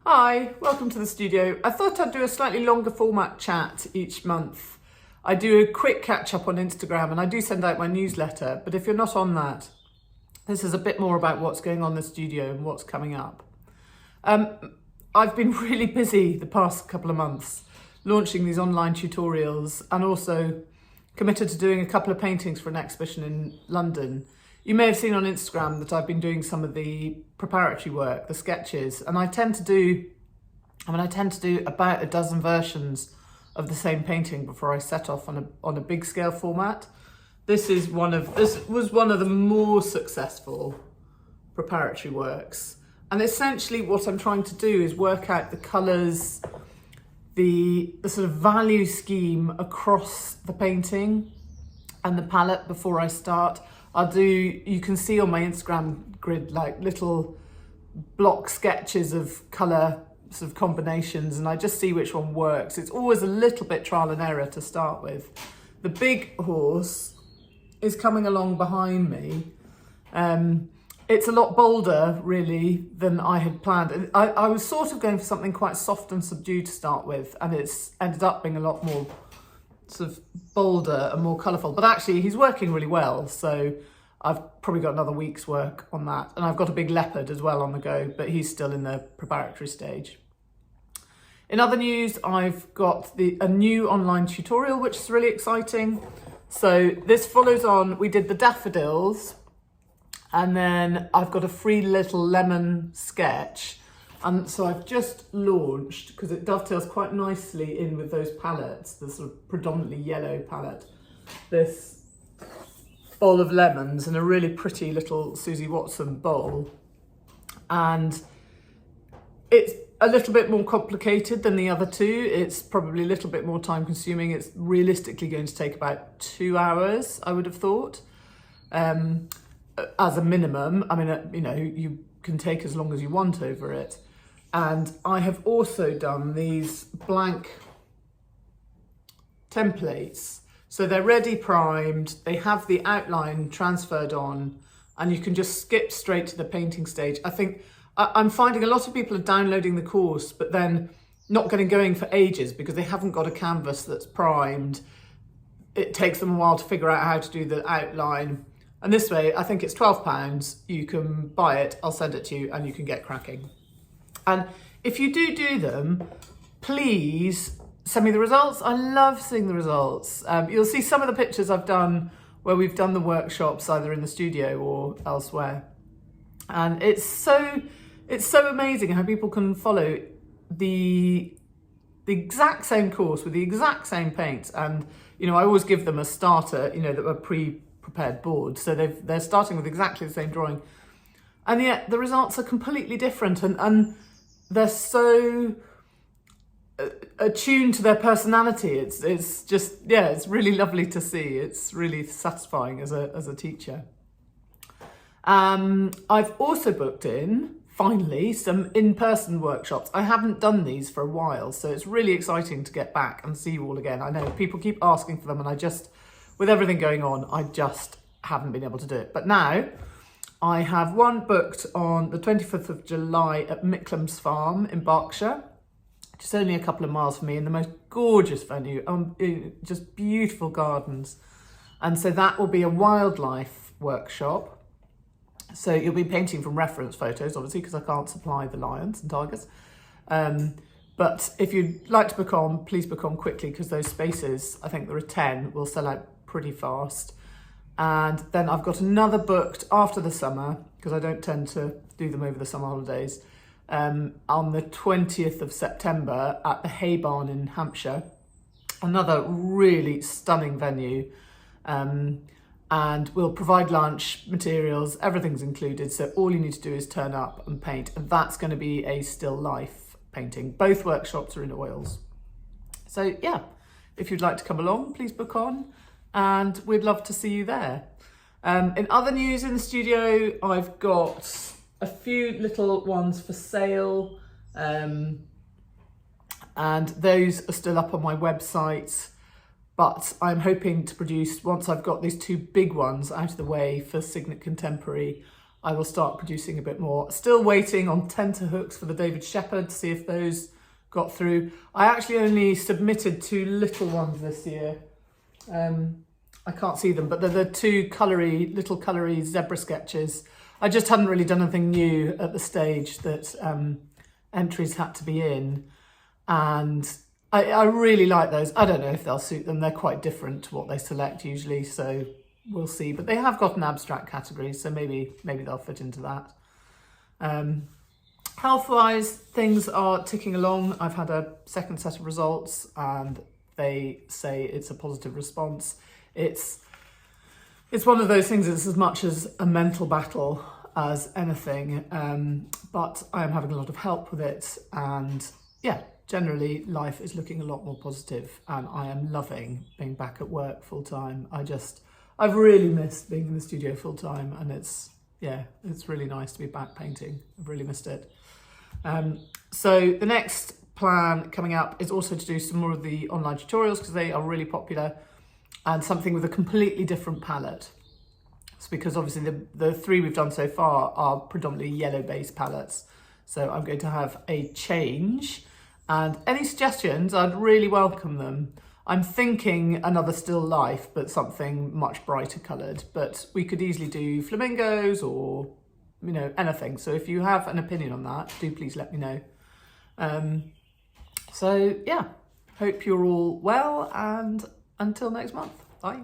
Hi, welcome to the studio. I thought I'd do a slightly longer format chat each month. I do a quick catch up on Instagram and I do send out my newsletter, but if you're not on that, this is a bit more about what's going on in the studio and what's coming up. I've been really busy the past couple of months launching these online tutorials and also committed to doing a couple of paintings for an exhibition in London. You may have seen on Instagram that I've been doing some of the preparatory work, the sketches, and I tend to do about a dozen versions of the same painting before I set off on a big scale format. This was one of the more successful preparatory works. And essentially what I'm trying to do is work out the colours, the sort of value scheme across the painting and the palette before I start. You can see on my Instagram grid like little block sketches of colour sort of combinations, and I just see which one works. It's always a little bit trial and error to start with. The big horse is coming along behind me. It's a lot bolder really than I had planned. I was sort of going for something quite soft and subdued to start with, and it's ended up being a lot more sort of bolder and more colourful, but actually he's working really well, so I've probably got another week's work on that. And I've got a big leopard as well on the go, but he's still in the preparatory stage. In other news, I've got a new online tutorial, which is really exciting. So this follows on, we did the daffodils, and then I've got a free little lemon sketch. And so I've just launched, because it dovetails quite nicely in with those palettes, the sort of predominantly yellow palette, this bowl of lemons and a really pretty little Susie Watson bowl. And it's a little bit more complicated than the other two. It's probably a little bit more time consuming. It's realistically going to take about 2 hours, I would have thought, as a minimum. I mean, you can take as long as you want over it. And I have also done these blank templates. So they're ready primed, they have the outline transferred on, and you can just skip straight to the painting stage. I think I'm finding a lot of people are downloading the course, but then not getting going for ages because they haven't got a canvas that's primed. It takes them a while to figure out how to do the outline. And this way, I think it's £12. You can buy it, I'll send it to you, and you can get cracking. And if you do them, please send me the results. I love seeing the results. You'll see some of the pictures I've done where we've done the workshops either in the studio or elsewhere. And it's so amazing how people can follow the exact same course with the exact same paints. And, I always give them a starter, that were pre-prepared boards. So they're starting with exactly the same drawing. And yet the results are completely different, and they're so attuned to their personality. It's just, it's really lovely to see. It's really satisfying as a teacher. I've also booked in, finally, some in-person workshops. I haven't done these for a while, so it's really exciting to get back and see you all again. I know people keep asking for them, and with everything going on, I just haven't been able to do it. But now, I have one booked on the 25th of July at Micklems farm in Berkshire, just only a couple of miles from me, in the most gorgeous venue, just beautiful gardens. And so that will be a wildlife workshop. So you'll be painting from reference photos, obviously, because I can't supply the lions and tigers. But if you'd like to book on, please book on quickly, because those spaces, I think there are 10, will sell out pretty fast. And then I've got another booked after the summer, because I don't tend to do them over the summer holidays, on the 20th of September at the Hay Barn in Hampshire. Another really stunning venue. And we'll provide lunch, materials, everything's included. So all you need to do is turn up and paint. And that's going to be a still life painting. Both workshops are in oils. So yeah, if you'd like to come along, please book on. And we'd love to see you there. In other news in the studio, I've got a few little ones for sale, and those are still up on my website, but I'm hoping to produce, once I've got these two big ones out of the way for Signet Contemporary, I will start producing a bit more. Still waiting on tenterhooks for the David Shepherd to see if those got through. I actually only submitted 2 little ones this year. I can't see them, but they're the 2 little colory zebra sketches. I just hadn't really done anything new at the stage that entries had to be in. And I really like those. I don't know if they'll suit them. They're quite different to what they select usually, so we'll see. But they have got an abstract category, so maybe they'll fit into that. Health-wise, things are ticking along. I've had a second set of results and they say it's a positive response. It's one of those things that's as much as a mental battle as anything, but I am having a lot of help with it, and yeah, generally life is looking a lot more positive, and I am loving being back at work full time. I've really missed being in the studio full time, and it's really nice to be back painting. I've really missed it. So the next plan coming up is also to do some more of the online tutorials, because they are really popular, and something with a completely different palette. It's because obviously the 3 we've done so far are predominantly yellow based palettes. So I'm going to have a change, and any suggestions, I'd really welcome them. I'm thinking another still life, but something much brighter coloured, but we could easily do flamingos or, you know, anything. So if you have an opinion on that, do please let me know. So yeah, hope you're all well, and until next month, bye.